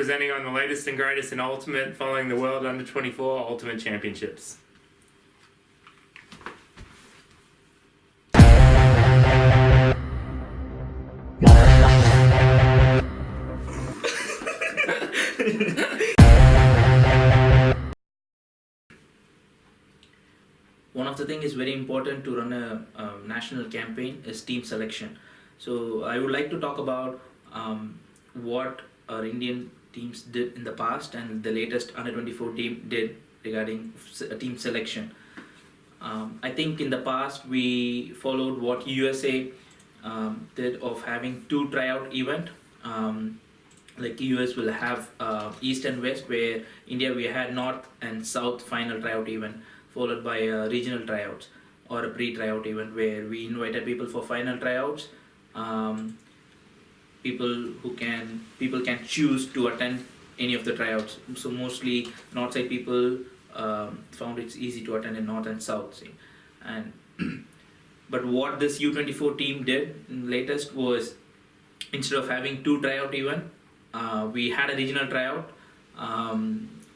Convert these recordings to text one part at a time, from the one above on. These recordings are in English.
presenting on the latest and greatest in Ultimate following the World Under-24 Ultimate Championships. One of the things is very important to run a national campaign is team selection. So I would like to talk about what our Indian teams did in the past and the latest under-24 team did regarding team selection. I think in the past we followed what USA did of having two tryout event. Like US will have East and West, where India we had North and South final tryout event, followed by regional tryouts or a pre-tryout event where we invited people for final tryouts. People can choose to attend any of the tryouts. So mostly North side people found it's easy to attend in North and South. See. And but what this U24 team did latest was, instead of having two tryout event, we had a regional tryout.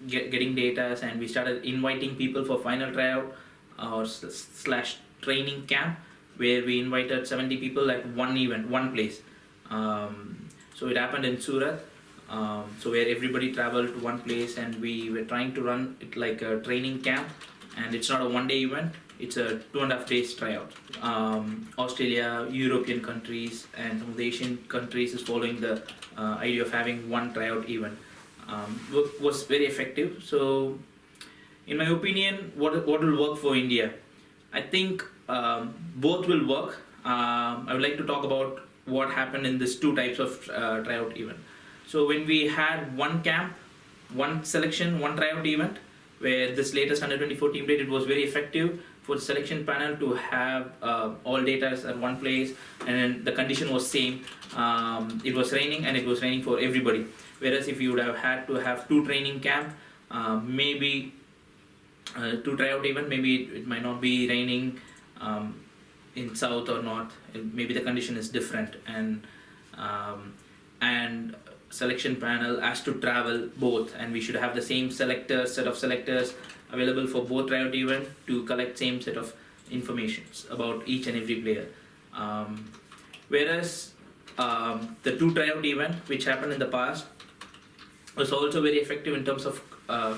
Getting data, and we started inviting people for final tryout or slash training camp, where we invited 70 people at one event, one place. So it happened in Surat, so where everybody traveled to one place, and we were trying to run it like a training camp, and it's not a one-day event, it's a 2.5 days tryout. Australia, European countries, and some of the Asian countries is following the idea of having one tryout event. Was very effective. So in my opinion, what will work for India? I think both will work. I would like to talk about what happened in these two types of tryout event. So when we had one camp, one selection, one tryout event, where this latest under-24 team did, it was very effective for the selection panel to have all data at one place, and the condition was same. It was raining, and it was raining for everybody. Whereas if you would have had to have two training camp, maybe two tryout event, maybe it might not be raining in South or North. Maybe the condition is different, and selection panel has to travel both, and we should have the same set of selectors available for both tryout event to collect same set of informations about each and every player. Whereas the two tryout event which happened in the past was also very effective in terms of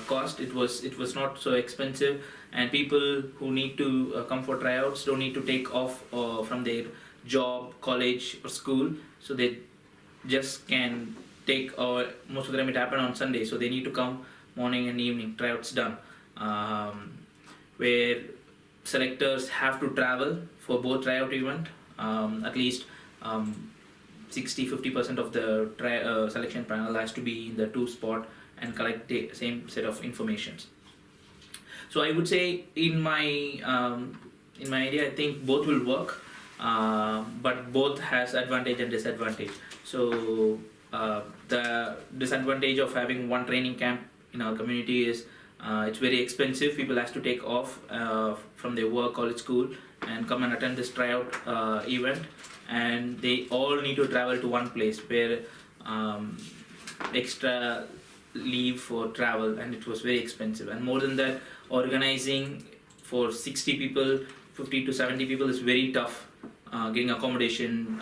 cost. It was not so expensive, and people who need to come for tryouts don't need to take off from their job, college or school, so they just can take, or most of the time it happened on Sunday, so they need to come morning and evening, tryouts done. Where selectors have to travel for both tryout event, at least 60-50% of the selection panel has to be in the two spot and collect the same set of informations. So I would say in my idea, I think both will work, but both has advantage and disadvantage. So the disadvantage of having one training camp in our community is it's very expensive. People have to take off from their work, college, school, and come and attend this tryout event, and they all need to travel to one place where extra leave for travel, and it was very expensive. And more than that, organizing for 60 people, 50 to 70 people is very tough. Getting accommodation.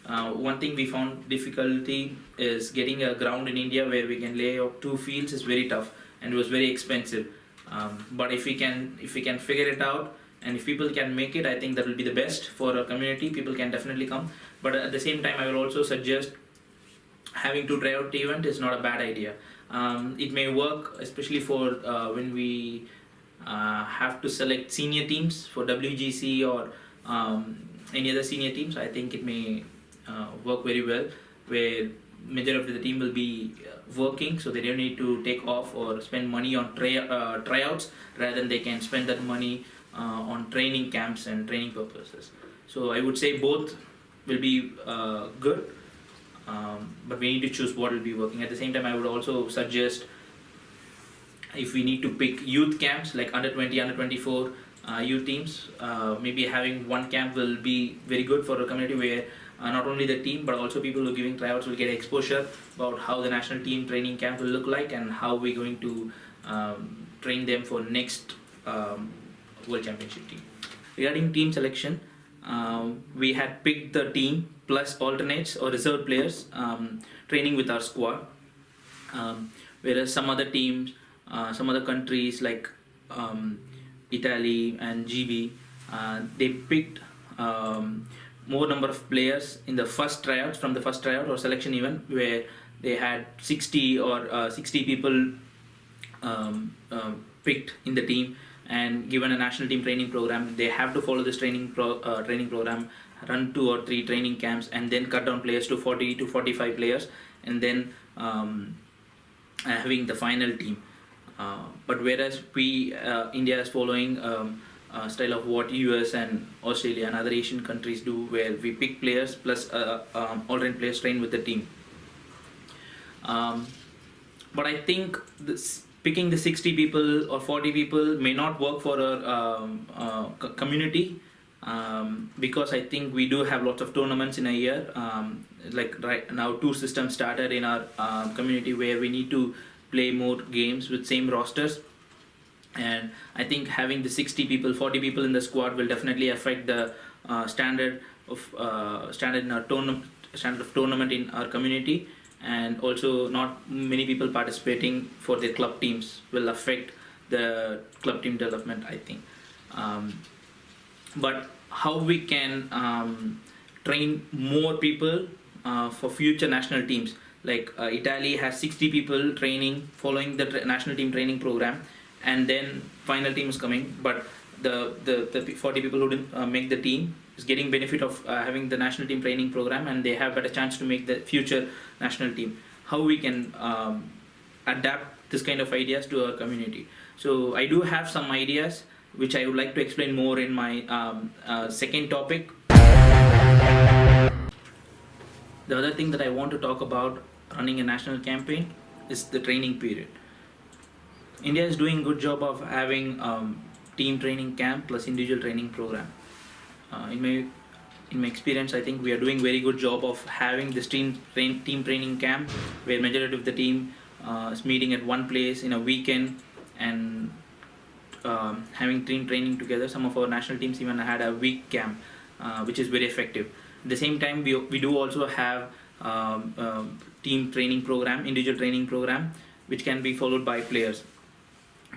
One thing we found difficulty is getting a ground in India where we can lay out two fields is very tough, and it was very expensive. But if we can figure it out, and if people can make it, I think that will be the best for our community. People can definitely come. But at the same time, I will also suggest having two tryout event is not a bad idea. It may work, especially for when we have to select senior teams for WGC or any other senior teams. I think it may work very well, where majority of the team will be working, so they don't need to take off or spend money on tryouts, rather than they can spend that money on training camps and training purposes. So I would say both will be good, but we need to choose what will be working. At the same time, I would also suggest, if we need to pick youth camps like under 20, under 24 youth teams, maybe having one camp will be very good for a community, where not only the team but also people who are giving tryouts will get exposure about how the national team training camp will look like and how we're going to train them for next World Championship team. Regarding team selection, we had picked the team plus alternates or reserve players training with our squad, whereas some other teams, some other countries like Italy and GB, they picked more number of players in the first tryouts, from the first tryout or selection event, where they had 60 or 60 people picked in the team and given a national team training program. They have to follow this training program, run 2 or 3 training camps, and then cut down players to 40 to 45 players, and then having the final team. But whereas India is following style of what US and Australia and other Asian countries do, where we pick players plus alternate players train with the team. But I think picking the 60 people or 40 people may not work for our community, because I think we do have lots of tournaments in a year. Like right now, 2 systems started in our community where we need to play more games with same rosters, and I think having the 60 people, 40 people in the squad will definitely affect the standard of tournament in our community, and also not many people participating for their club teams will affect the club team development, I think. But how we can train more people for future national teams, like Italy has 60 people training following the national team training program, and then final team is coming, but the 40 people who didn't make the team is getting benefit of having the national team training program, and they have better chance to make the future national team. How we can adapt this kind of ideas to our community. So I do have some ideas which I would like to explain more in my second topic. The other thing that I want to talk about running a national campaign is the training period. India is doing a good job of having team training camp plus individual training program. In my experience, I think we are doing very good job of having this team training camp, where majority of the team is meeting at one place in a weekend and having team training together. Some of our national teams even had a week camp, which is very effective. At the same time, we do also have team training program, individual training program, which can be followed by players.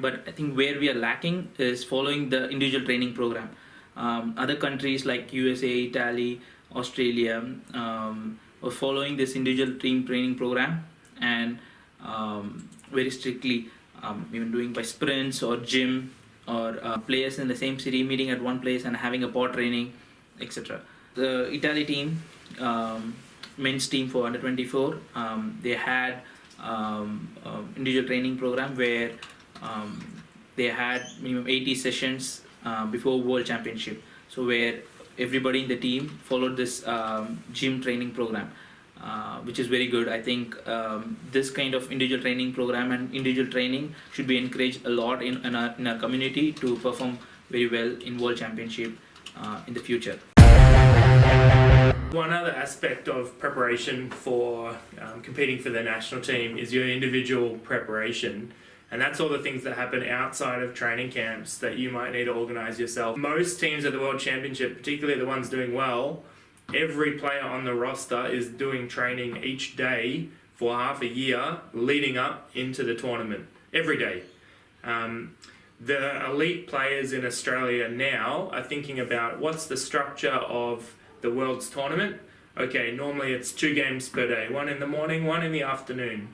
But I think where we are lacking is following the individual training program. Other countries like USA, Italy, Australia are following this individual team training program, and very strictly, even doing by sprints or gym, or players in the same city meeting at one place and having a pod training, etc. The Italy team, men's team for under 24, they had individual training program where they had minimum 80 sessions before World Championship. So where everybody in the team followed this gym training program, which is very good. I think this kind of individual training program and individual training should be encouraged a lot in our community to perform very well in World Championship in the future. One other aspect of preparation for competing for the national team is your individual preparation. And that's all the things that happen outside of training camps that you might need to organise yourself. Most teams at the World Championship, particularly the ones doing well, every player on the roster is doing training each day for half a year leading up into the tournament. Every day. The elite players in Australia now are thinking about what's the structure of the World's tournament. Okay, normally it's 2 games per day, 1 in the morning, 1 in the afternoon.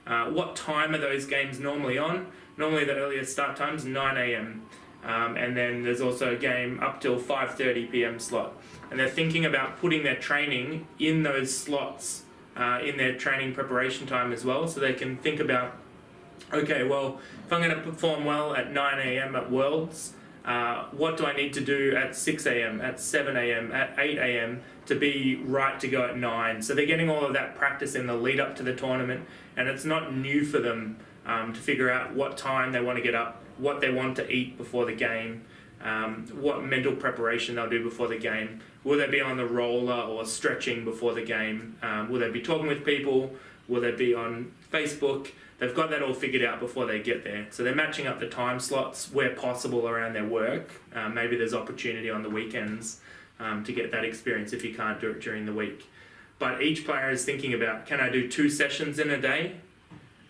What time are those games normally on? Normally the earliest start time is 9 a.m. And then there's also a game up till 5:30 p.m. slot. And they're thinking about putting their training in those slots in their training preparation time as well, so they can think about, okay, well, if I'm going to perform well at 9 a.m. at Worlds, what do I need to do at 6 a.m., at 7 a.m., at 8 a.m. to be right to go at 9? So they're getting all of that practice in the lead up to the tournament, and it's not new for them to figure out what time they want to get up, what they want to eat before the game, what mental preparation they'll do before the game, Will they be on the roller or stretching before the game? Will they be talking with people? Will they be on Facebook? They've got that all figured out before they get there. So they're matching up the time slots where possible around their work. Maybe there's opportunity on the weekends to get that experience if you can't do it during the week. But each player is thinking about, can I do 2 sessions in a day?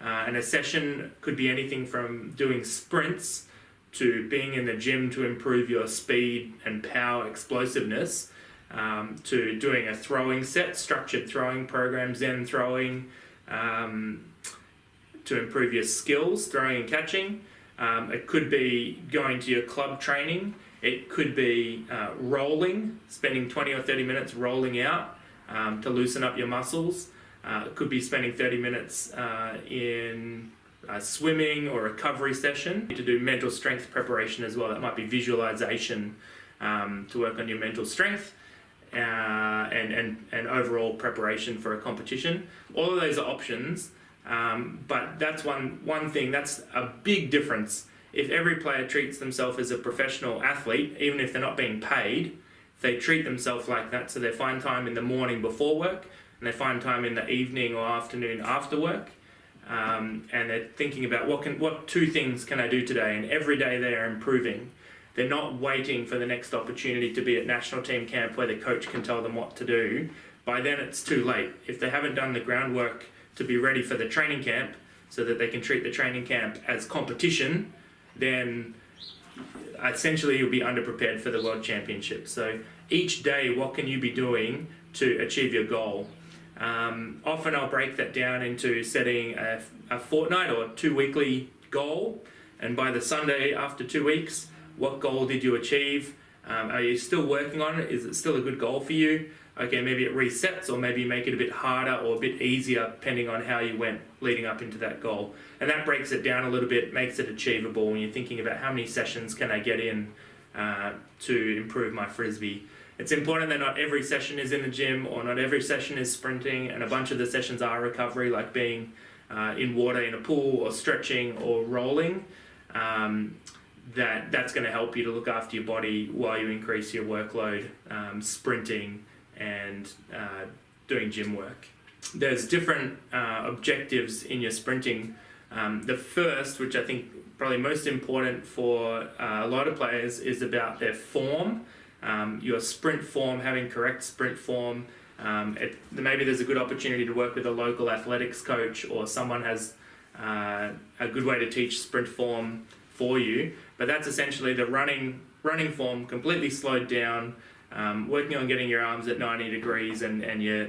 And a session could be anything from doing sprints to being in the gym to improve your speed and power explosiveness, to doing a throwing set, structured throwing program, Zen throwing, to improve your skills, throwing and catching. It could be going to your club training. It could be rolling, spending 20 or 30 minutes rolling out to loosen up your muscles. It could be spending 30 minutes in swimming or recovery session. To do mental strength preparation as well. That might be visualization to work on your mental strength and overall preparation for a competition. All of those are options, but that's one thing. That's a big difference. If every player treats themselves as a professional athlete, even if they're not being paid, if they treat themselves like that, so they find time in the morning before work, and they find time in the evening or afternoon after work, and they're thinking about what 2 things can I do today, and every day they are improving. They're not waiting for the next opportunity to be at national team camp where the coach can tell them what to do. By then it's too late. If they haven't done the groundwork to be ready for the training camp so that they can treat the training camp as competition, then essentially you'll be underprepared for the World Championship. So each day, what can you be doing to achieve your goal? Often I'll break that down into setting a fortnight or 2 weekly goal, and by the Sunday after 2 weeks, what goal did you achieve? Are you still working on it? Is it still a good goal for you? Okay, maybe it resets, or maybe you make it a bit harder or a bit easier depending on how you went leading up into that goal. And that breaks it down a little bit, makes it achievable when you're thinking about how many sessions can I get in to improve my frisbee. It's important that not every session is in the gym, or not every session is sprinting, and a bunch of the sessions are recovery, like being in water in a pool or stretching or rolling. That's going to help you to look after your body while you increase your workload, sprinting and doing gym work. There's different objectives in your sprinting. The first, which I think probably most important for a lot of players, is about their form. Your sprint form, having correct sprint form. Maybe there's a good opportunity to work with a local athletics coach, or someone has a good way to teach sprint form for you. But that's essentially the running form completely slowed down, working on getting your arms at 90 degrees and your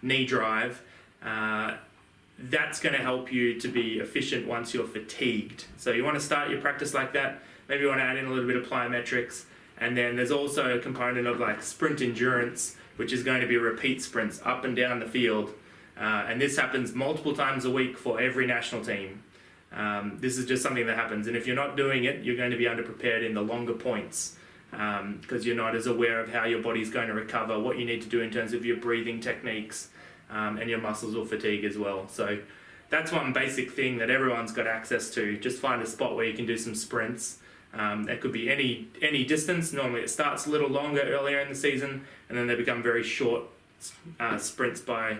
knee drive. That's going to help you to be efficient once you're fatigued. So you want to start your practice like that. Maybe you want to add in a little bit of plyometrics. And then there's also a component of like sprint endurance, which is going to be repeat sprints up and down the field. And this happens multiple times a week for every national team. This is just something that happens. And if you're not doing it, you're going to be underprepared in the longer points, because you're not as aware of how your body's going to recover, what you need to do in terms of your breathing techniques, and your muscles will fatigue as well. So that's one basic thing that everyone's got access to. Just find a spot where you can do some sprints. It could be any distance. Normally it starts a little longer earlier in the season, and then they become very short sprints by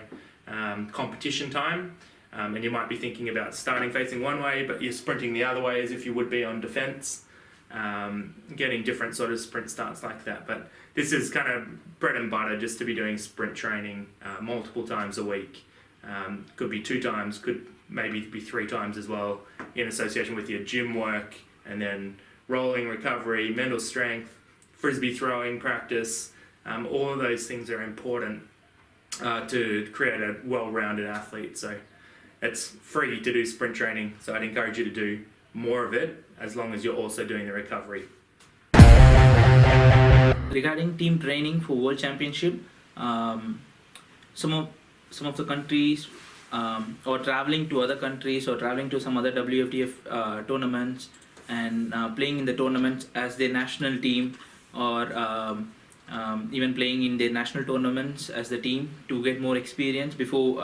competition time. And you might be thinking about starting facing one way, but you're sprinting the other way as if you would be on defence. Getting different sort of sprint starts like that. But this is kind of bread and butter, just to be doing sprint training multiple times a week. Could be 2 times, could maybe be 3 times as well, in association with your gym work, and then rolling, recovery, mental strength, frisbee throwing practice. All of those things are important to create a well-rounded athlete. So it's free to do sprint training, so I'd encourage you to do more of it, as long as you're also doing the recovery. Regarding team training for World Championship, some of the countries, or traveling to other countries, or traveling to some other WFTF tournaments, and playing in the tournaments as their national team, or even playing in their national tournaments as the team to get more experience before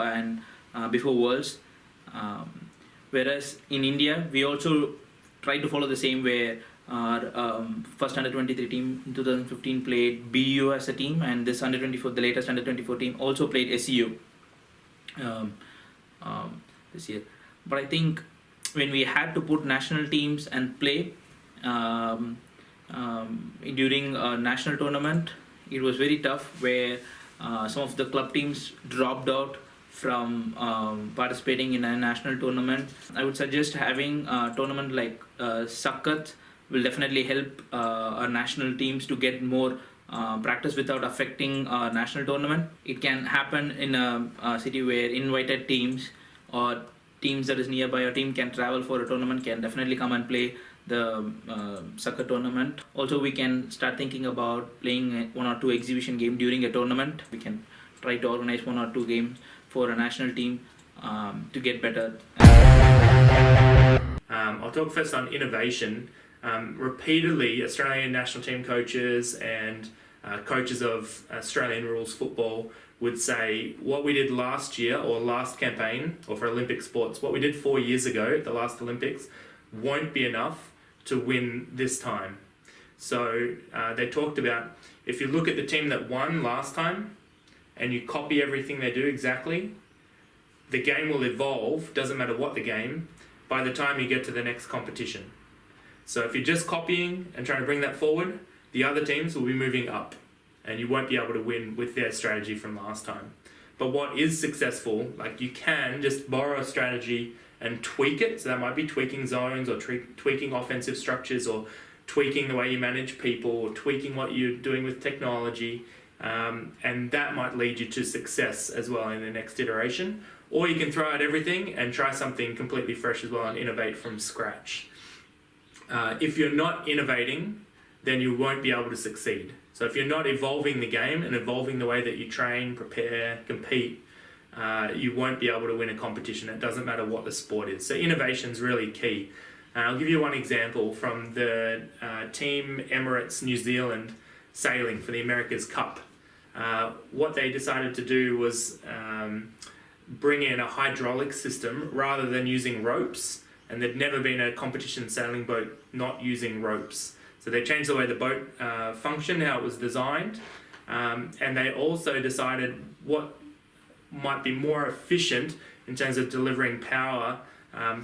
Worlds. Whereas in India, we also try to follow the same, where Our first under 23 team in 2015 played BU as a team, and this under 24, the latest under 24 team, also played SEU this year. But I think when we had to put national teams and play during a national tournament, it was very tough, where some of the club teams dropped out from participating in a national tournament. I would suggest having a tournament like Sakat will definitely help our national teams to get more practice without affecting our national tournament. It can happen in a city where invited teams or teams that is nearby your team can travel for a tournament, can definitely come and play the soccer tournament. Also, we can start thinking about playing 1 or 2 exhibition games during a tournament. We can try to organize 1 or 2 games for a national team to get better. I'll talk first on innovation. Repeatedly, Australian national team coaches and coaches of Australian rules football would say what we did last year or last campaign, or for Olympic sports, what we did 4 years ago at the last Olympics won't be enough to win this time. So they talked about, if you look at the team that won last time and you copy everything they do exactly, the game will evolve, doesn't matter what the game, by the time you get to the next competition. So if you're just copying and trying to bring that forward, the other teams will be moving up and you won't be able to win with their strategy from last time. But what is successful, like you can just borrow a strategy and tweak it. So that might be tweaking zones or tweaking offensive structures, or tweaking the way you manage people, or tweaking what you're doing with technology. And that might lead you to success as well in the next iteration. Or you can throw out everything and try something completely fresh as well and innovate from scratch. If you're not innovating, then you won't be able to succeed. So if you're not evolving the game and evolving the way that you train, prepare, compete, you won't be able to win a competition. It doesn't matter what the sport is. So innovation is really key. I'll give you one example from the Team Emirates New Zealand sailing for the America's Cup. What they decided to do was bring in a hydraulic system rather than using ropes, and there'd never been a competition sailing boat not using ropes. So they changed the way the boat functioned, how it was designed, and they also decided what might be more efficient in terms of delivering power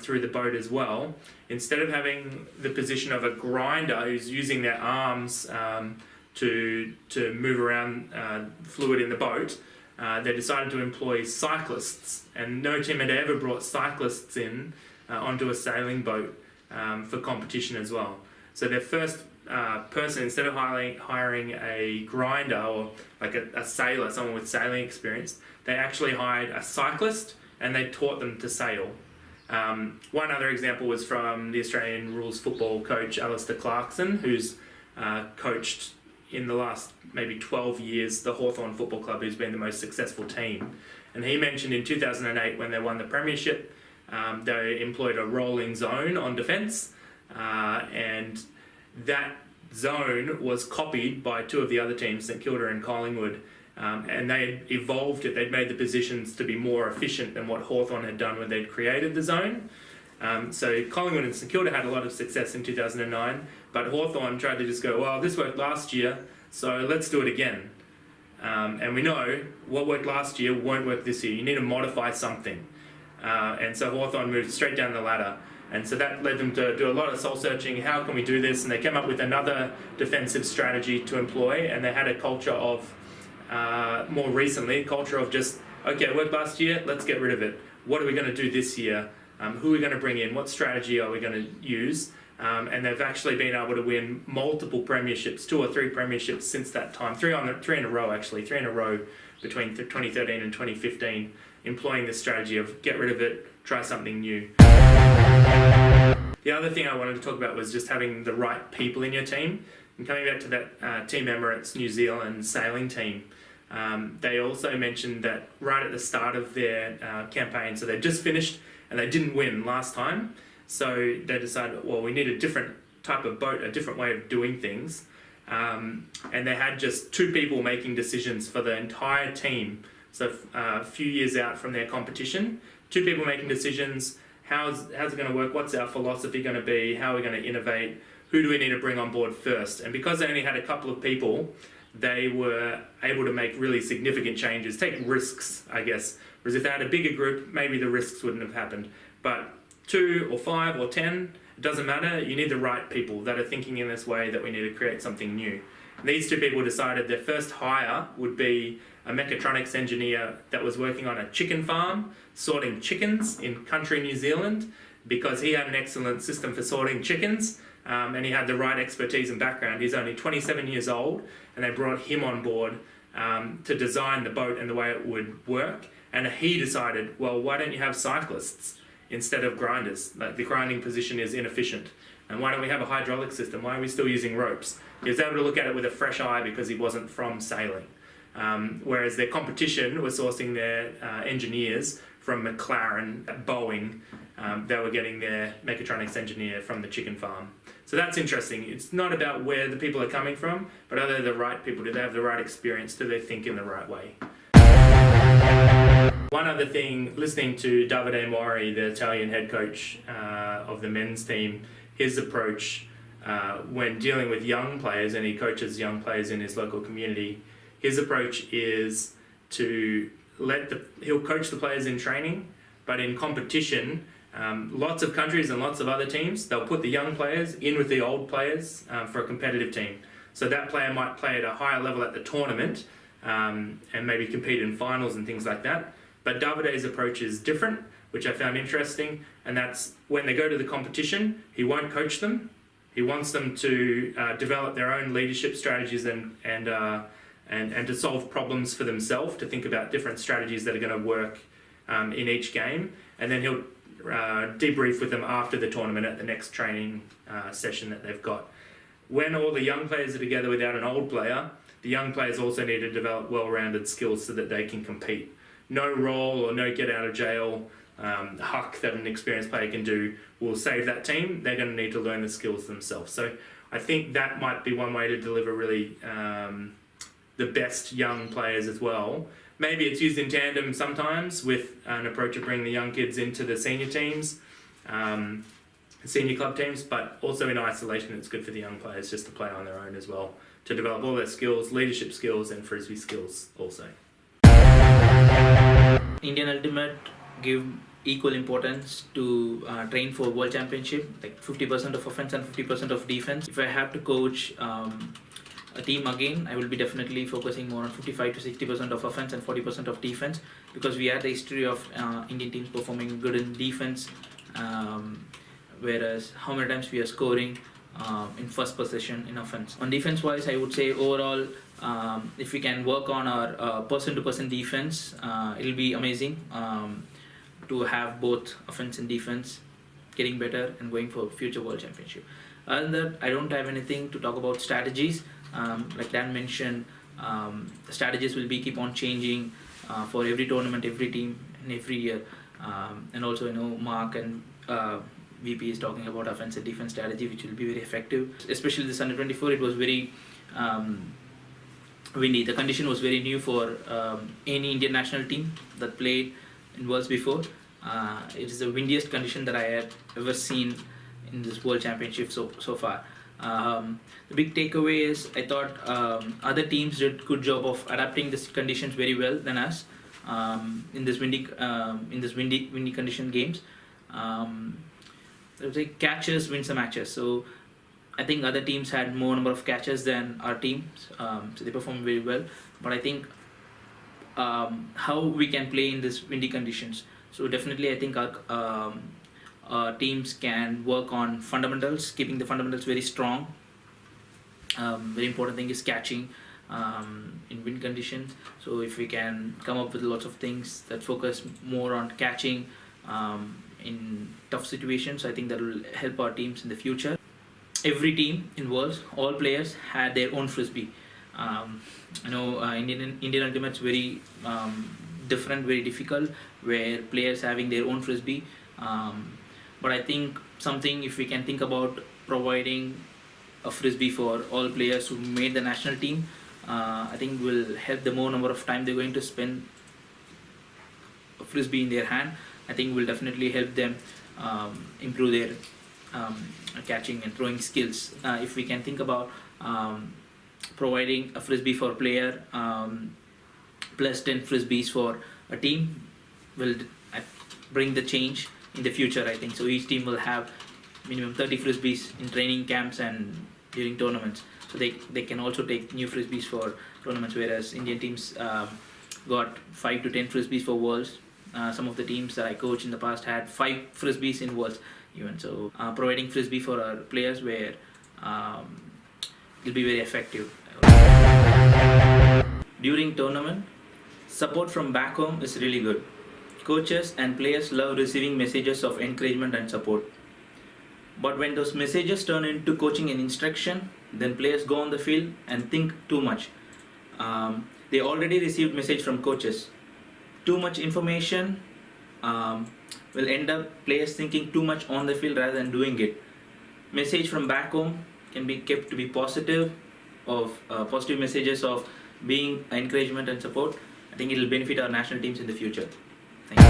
through the boat as well. Instead of having the position of a grinder who's using their arms to move around fluid in the boat, they decided to employ cyclists, and no team had ever brought cyclists in onto a sailing boat for competition as well. So their first person, instead of hiring a grinder or like a sailor, someone with sailing experience, they actually hired a cyclist and they taught them to sail. One other example was from the Australian rules football coach Alistair Clarkson, who's coached in the last maybe 12 years the Hawthorn Football Club, who's been the most successful team. And he mentioned in 2008 when they won the premiership, they employed a rolling zone on defence, and that zone was copied by 2 of the other teams, St Kilda and Collingwood, and they had evolved it. They'd made the positions to be more efficient than what Hawthorn had done when they'd created the zone. So Collingwood and St Kilda had a lot of success in 2009, but Hawthorn tried to just go, well, this worked last year, so let's do it again. And we know what worked last year won't work this year. You need to modify something. And so Hawthorn moved straight down the ladder. And so that led them to do a lot of soul searching. How can we do this? And they came up with another defensive strategy to employ. And they had a culture of, more recently, culture of just, okay, it worked last year, let's get rid of it. What are we going to do this year? Who are we going to bring in? What strategy are we going to use? And they've actually been able to win multiple premierships, 2 or 3 premierships since that time. 3 in a row, actually. 3 in a row between 2013 and 2015, employing this strategy of get rid of it, try something new. The other thing I wanted to talk about was just having the right people in your team. And coming back to that Team Emirates New Zealand sailing team, they also mentioned that right at the start of their campaign, so they just finished and they didn't win last time, so they decided, well, we need a different type of boat, a different way of doing things, and they had just 2 people making decisions for the entire team. So a few years out from their competition, 2 people making decisions. How's it going to work? What's our philosophy going to be? How are we going to innovate? who do we need to bring on board first? And because they only had a couple of people, they were able to make really significant changes, take risks, I guess. Whereas if they had a bigger group, maybe the risks wouldn't have happened. But 2 or 5 or 10, it doesn't matter. You need the right people that are thinking in this way, that we need to create something new. These 2 people decided their first hire would be a mechatronics engineer that was working on a chicken farm, sorting chickens in country New Zealand, because he had an excellent system for sorting chickens, and he had the right expertise and background. He's only 27 years old, and they brought him on board to design the boat and the way it would work. And he decided, well, why don't you have cyclists instead of grinders? Like, the grinding position is inefficient. And why don't we have a hydraulic system? Why are we still using ropes? He was able to look at it with a fresh eye because he wasn't from sailing. Whereas their competition was sourcing their engineers from McLaren, Boeing. They were getting their mechatronics engineer from the chicken farm. So that's interesting. It's not about where the people are coming from, but are they the right people? Do they have the right experience? Do they think in the right way? One other thing, listening to Davide Mori, the Italian head coach of the men's team, his approach when dealing with young players, and he coaches young players in his local community, his approach is to he'll coach the players in training, but in competition, lots of countries and lots of other teams, they'll put the young players in with the old players for a competitive team. So that player might play at a higher level at the tournament and maybe compete in finals and things like that. But Davide's approach is different, which I found interesting, and that's when they go to the competition, he won't coach them. He wants them to develop their own leadership strategies and to solve problems for themselves, to think about different strategies that are going to work in each game, and then he'll debrief with them after the tournament at the next training session that they've got. When all the young players are together without an old player, the young players also need to develop well-rounded skills so that they can compete. No roll or no get out of jail huck that an experienced player can do will save that team. They're going to need to learn the skills themselves. So I think that might be one way to deliver really the best young players as well. Maybe it's used in tandem sometimes with an approach of bringing the young kids into the senior teams, senior club teams, but also in isolation it's good for the young players just to play on their own as well, to develop all their skills, leadership skills and frisbee skills also. Indian Ultimate give equal importance to train for World Championship, like 50% of offense and 50% of defense. If I have to coach a team again, I will be definitely focusing more on 55 to 60% of offense and 40% of defense, because we had the history of Indian teams performing good in defense, whereas how many times we are scoring in first possession in offense. On defense wise, I would say overall, if we can work on our person-to-person defense, it'll be amazing to have both offense and defense getting better and going for future World Championship. Other than that, I don't have anything to talk about strategies. Like Dan mentioned, the strategies will be keep on changing for every tournament, every team, and every year. And also, Mark and VP is talking about offense and defense strategy, which will be very effective. Especially this under 24, it was very windy. The condition was very new for any Indian national team that played in Worlds before. It is the windiest condition that I had ever seen in this World Championship so far. The big takeaway is I thought other teams did good job of adapting these conditions very well than us in this windy condition games. I would say catches win some matches. So I think other teams had more number of catches than our teams, so they performed very well. But I think how we can play in this windy conditions. So definitely I think our teams can work on fundamentals, keeping the fundamentals very strong. Very important thing is catching in wind conditions. So if we can come up with lots of things that focus more on catching in tough situations, I think that will help our teams in the future. Every team in Worlds, all players had their own frisbee. Indian Ultimate's very different, very difficult, where players having their own frisbee. But I think something, if we can think about providing a frisbee for all players who made the national team, I think will help the more number of time they're going to spend a frisbee in their hand. I think will definitely help them improve their catching and throwing skills. If we can think about providing a frisbee for a player plus 10 frisbees for a team will bring the change in the future, I think. So each team will have minimum 30 frisbees in training camps and during tournaments. So they can also take new frisbees for tournaments, whereas Indian teams got 5 to 10 frisbees for Worlds. Some of the teams that I coached in the past had 5 frisbees in Worlds even. So providing frisbee for our players where will be very effective. During tournament, support from back home is really good. Coaches and players love receiving messages of encouragement and support. But when those messages turn into coaching and instruction, then players go on the field and think too much. They already received message from coaches. Too much information will end up players thinking too much on the field rather than doing it. Message from back home can be kept to be positive, of positive messages of being encouragement and support. I think it will benefit our national teams in the future. Thank you.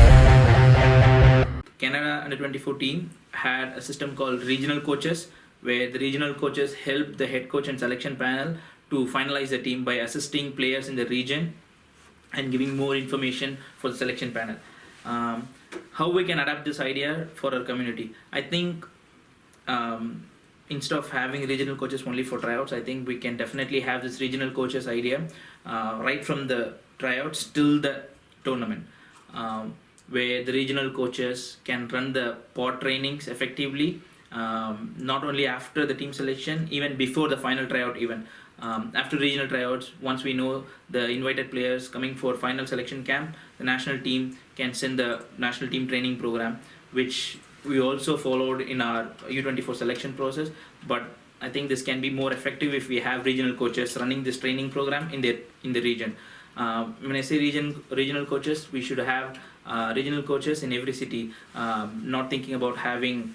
Canada Under 24 team had a system called regional coaches, where the regional coaches help the head coach and selection panel to finalize the team by assisting players in the region and giving more information for the selection panel. How we can adapt this idea for our community? I think instead of having regional coaches only for tryouts, I think we can definitely have this regional coaches idea right from the tryouts till the tournament, where the regional coaches can run the pod trainings effectively, not only after the team selection, even before the final tryout even. After regional tryouts, once we know the invited players coming for final selection camp, the national team can send the national team training program, which we also followed in our U24 selection process. But I think this can be more effective if we have regional coaches running this training program in the region. When I say regional coaches, we should have regional coaches in every city, not thinking about having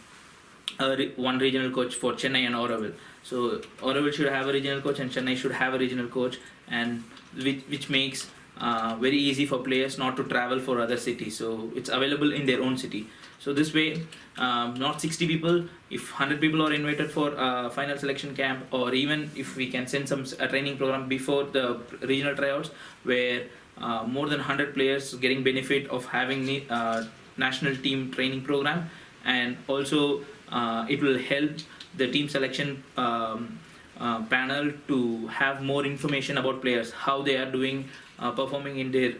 one regional coach for Chennai and Auroville. So Auroville should have a regional coach and Chennai should have a regional coach, and which makes very easy for players not to travel for other cities. So it's available in their own city. So this way, not 60 people, if 100 people are invited for final selection camp, or even if we can send a training program before the regional tryouts, where more than 100 players getting benefit of having the national team training program, and also it will help the team selection panel to have more information about players, how they are doing, performing in their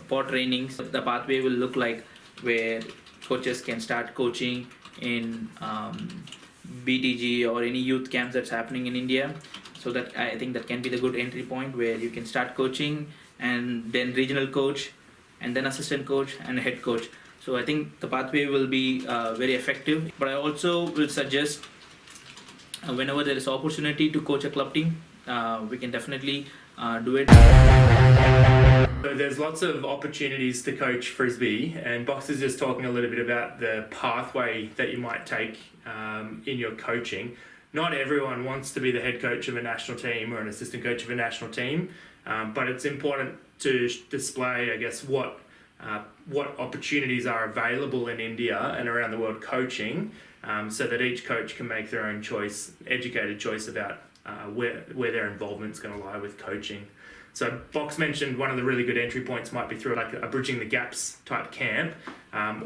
pod trainings. The pathway will look like where coaches can start coaching in BTG or any youth camps that's happening in India. So that I think that can be the good entry point, where you can start coaching and then regional coach and then assistant coach and head coach. So I think the pathway will be very effective. But I also will suggest whenever there is opportunity to coach a club team, we can definitely do it. So there's lots of opportunities to coach Frisbee, and Box is just talking a little bit about the pathway that you might take in your coaching. Not everyone wants to be the head coach of a national team or an assistant coach of a national team, but it's important to display, I guess, what opportunities are available in India and around the world coaching, so that each coach can make their own choice, educated choice about where their involvement's going to lie with coaching. So Box mentioned one of the really good entry points might be through like a Bridging the Gaps type camp,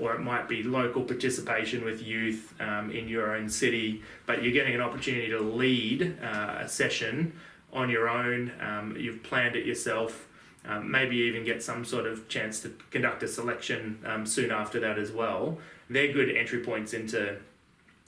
or it might be local participation with youth in your own city, but you're getting an opportunity to lead a session on your own. You've planned it yourself, maybe even get some sort of chance to conduct a selection soon after that as well. They're good entry points into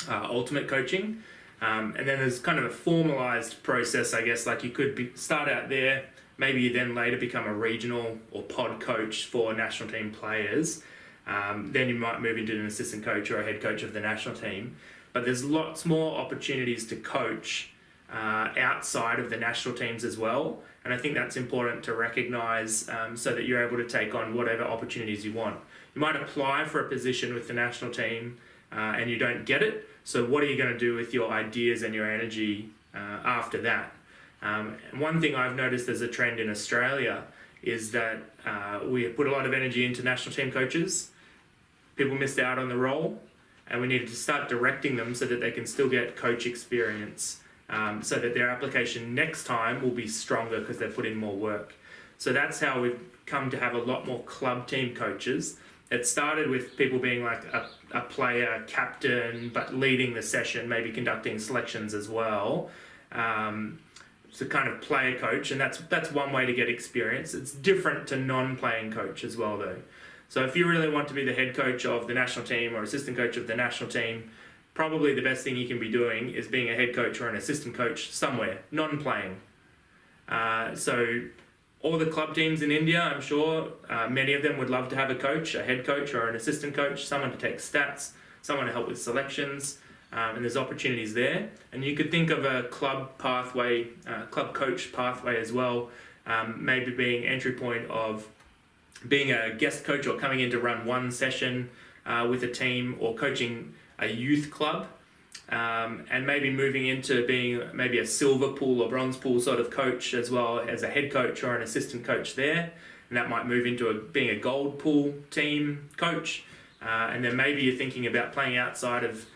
ultimate coaching. And then there's kind of a formalized process, I guess, like you could start out there, maybe you then later become a regional or pod coach for national team players. Then you might move into an assistant coach or a head coach of the national team. But there's lots more opportunities to coach outside of the national teams as well. And I think that's important to recognise, so that you're able to take on whatever opportunities you want. You might apply for a position with the national team and you don't get it. So what are you going to do with your ideas and your energy after that? And one thing I've noticed as a trend in Australia is that we put a lot of energy into national team coaches. People missed out on the role. and we needed to start directing them so that they can still get coach experience, so that their application next time will be stronger because they've put in more work. So that's how we've come to have a lot more club team coaches. It started with people being like a player captain, but leading the session, maybe conducting selections as well. So kind of player coach, and that's one way to get experience. It's different to non-playing coach as well, though. So if you really want to be the head coach of the national team or assistant coach of the national team, probably the best thing you can be doing is being a head coach or an assistant coach somewhere, non-playing. So all the club teams in India, I'm sure many of them would love to have a coach, a head coach or an assistant coach, someone to take stats, someone to help with selections, and there's opportunities there. And you could think of a club pathway, club coach pathway as well, maybe being entry point of being a guest coach or coming in to run one session with a team, or coaching a youth club, and maybe moving into being maybe a silver pool or bronze pool sort of coach as well as a head coach or an assistant coach there, and that might move into being a gold pool team coach, and then maybe you're thinking about playing outside of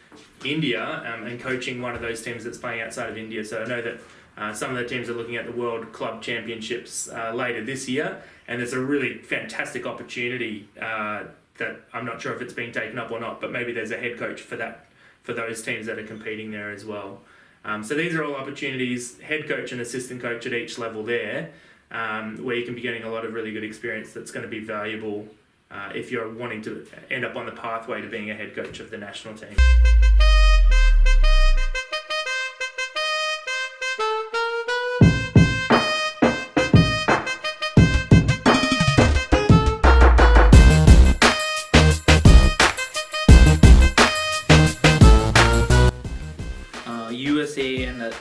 India and coaching one of those teams that's playing outside of India. So I know that some of the teams are looking at the World Club Championships later this year, and there's a really fantastic opportunity that I'm not sure if it's being taken up or not, but maybe there's a head coach for that, for those teams that are competing there as well. So these are all opportunities, head coach and assistant coach at each level there, where you can be getting a lot of really good experience that's going to be valuable if you're wanting to end up on the pathway to being a head coach of the national team. USA and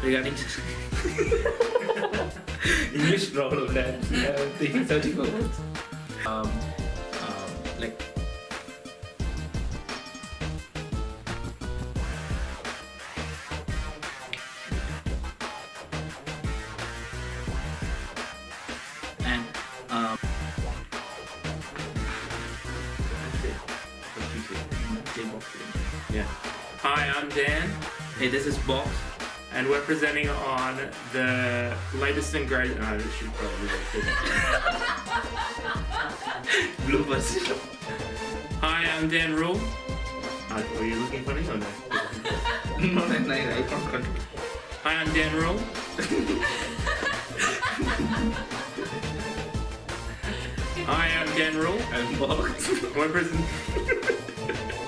regarding English problem that searching for words. Like and Yeah. Hi, I'm Dan, hey, this is Box. and we're presenting on the latest and greatest. Oh, this should probably be Bloopers. Hi, I'm Dan Rule. Were you looking funny or no? No, I can't control. Hi, I'm Dan Rule. Hi, I'm Dan Rule. I'm Box. We're presenting.